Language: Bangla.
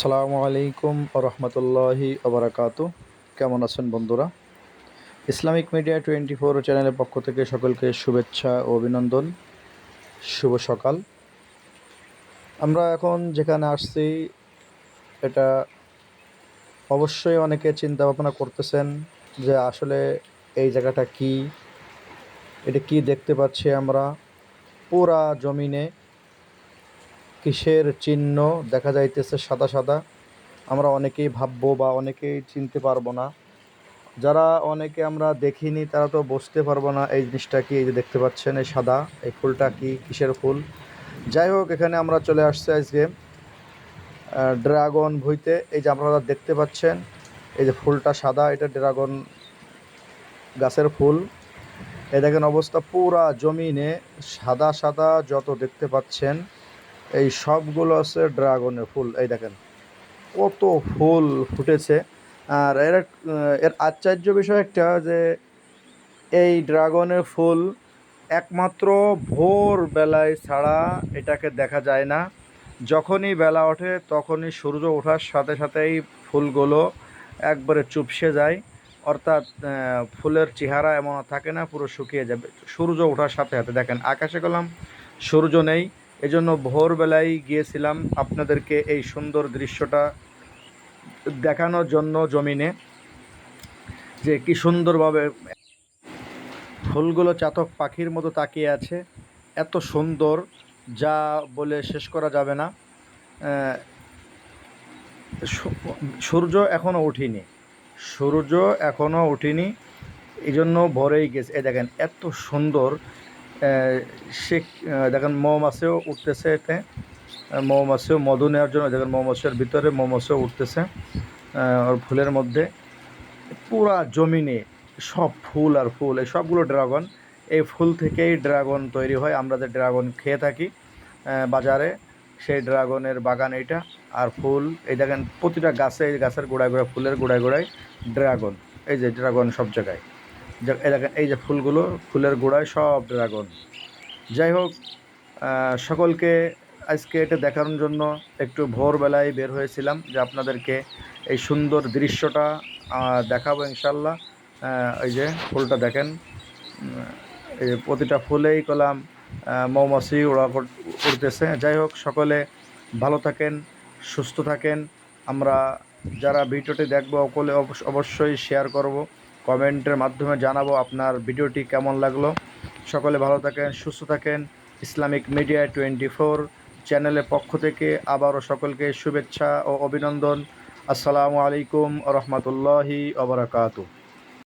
আসসালামু আলাইকুম রহমতুল্লাহি ওবরাকাতু। কেমন আছেন বন্ধুরা? ইসলামিক মিডিয়া 24 চ্যানেলের পক্ষ থেকে সকলকে শুভেচ্ছা ও অভিনন্দন। শুভ সকাল। আমরা এখন যেখানে আসছি এটা অবশ্যই অনেকে চিন্তা ভাবনা করতেছেন যে আসলে এই জায়গাটা কি, এটা কি দেখতে পাচ্ছি আমরা পুরা জমিনে কিসের চিহ্ন দেখা যাইতেছে সাদা সাদা। আমরা অনেকেই ভাববো বা অনেকেই চিনতে পারবো না। যারা অনেকে আমরা দেখিনি তারা তো বুঝতে পারবো না এই জিনিসটা কি। এই যে দেখতে পাচ্ছেন এই সাদা, এই ফুলটা কি, কিসের ফুল। যাই হোক, এখানে আমরা চলে আসছি আজকে ড্রাগন ভুঁইতে। এই যে আপনারা দেখতে পাচ্ছেন এই যে ফুলটা সাদা, এটা ড্রাগন গাছের ফুল। এই দেখেন অবস্থা, পুরা জমিনে সাদা সাদা যত দেখতে পাচ্ছেন এই সবগুলো আছে ড্রাগনের ফুল। এই দেখেন কত ফুল ফুটেছে। আর এর আশ্চর্য বিষয় একটা যে এই ড্রাগনের ফুল একমাত্র ভোর বেলায় ছাড়া এটাকে দেখা যায় না। যখনই বেলা ওঠে তখনই সূর্য ওঠার সাথে সাথেই ফুলগুলো একবারে চুপসে যায়। অর্থাৎ ফুলের চেহারা এমন থাকে না, পুরো শুকিয়ে যাবে সূর্য ওঠার সাথে সাথে। দেখেন আকাশে গেলাম, সূর্য নেই। এজন্য ভোরবেলায় গিয়েছিলাম আপনাদেরকে এই সুন্দর দৃশ্যটা দেখানোর জন্য জমিনে, যে কি সুন্দরভাবে ফুলগুলো চাতক পাখির মতো তাকিয়ে আছে। এত সুন্দর, যা বলে শেষ করা যাবে না। সূর্য এখনও উঠিনি, সূর্য এখনও উঠিনি, এই জন্য ভোরেই গেছে। এই দেখেন এত সুন্দর। সে দেখেন মৌমাছিও উঠতেছে এতে, মৌমাছিও মধু নেওয়ার জন্য। দেখেন মৌমাছির ভিতরে মৌমাছিও উঠতেছে ওর ফুলের মধ্যে। পুরা জমিনে সব ফুল আর ফুল, এই সবগুলো ড্রাগন। এই ফুল থেকেই ড্রাগন তৈরি হয়। আমরা যে ড্রাগন খেয়ে থাকি বাজারে, সেই ড্রাগনের বাগান এইটা। আর ফুল এই দেখেন প্রতিটা গাছে, এই গাছের গোড়ায় গোড়ায়, ফুলের গোড়ায় গোড়ায় ড্রাগন। এই যে ড্রাগন সব জায়গায়, এই দেখেন এই যে ফুলগুলো, ফুলের গোড়ায় সব ড্রাগন। যাই হোক, সকলকে আজকে এটা দেখানোর জন্য একটু ভোরবেলায় বের হয়েছিলাম, যে আপনাদেরকে এই সুন্দর দৃশ্যটা দেখাবো ইনশাল্লাহ। এই যে ফুলটা দেখেন, এই যে প্রতিটা ফুলেই কলাম মৌমাছি উড়তেছে। যাই হোক, সকলে ভালো থাকেন, সুস্থ থাকেন। আমরা যারা ভিডিওটি দেখবো সকলে অবশ্যই শেয়ার করব, কমেন্টের মাধ্যমে জানাবো আপনার ভিডিওটি কেমন লাগলো। সকলে ভালো থাকেন, সুস্থ থাকেন। ইসলামিক মিডিয়া 24 চ্যানেলের পক্ষ থেকে আবারও সকলকে শুভেচ্ছা ও অভিনন্দন। আসসালামু আলাইকুম রহমতুল্লাহি ওবরাকাতু।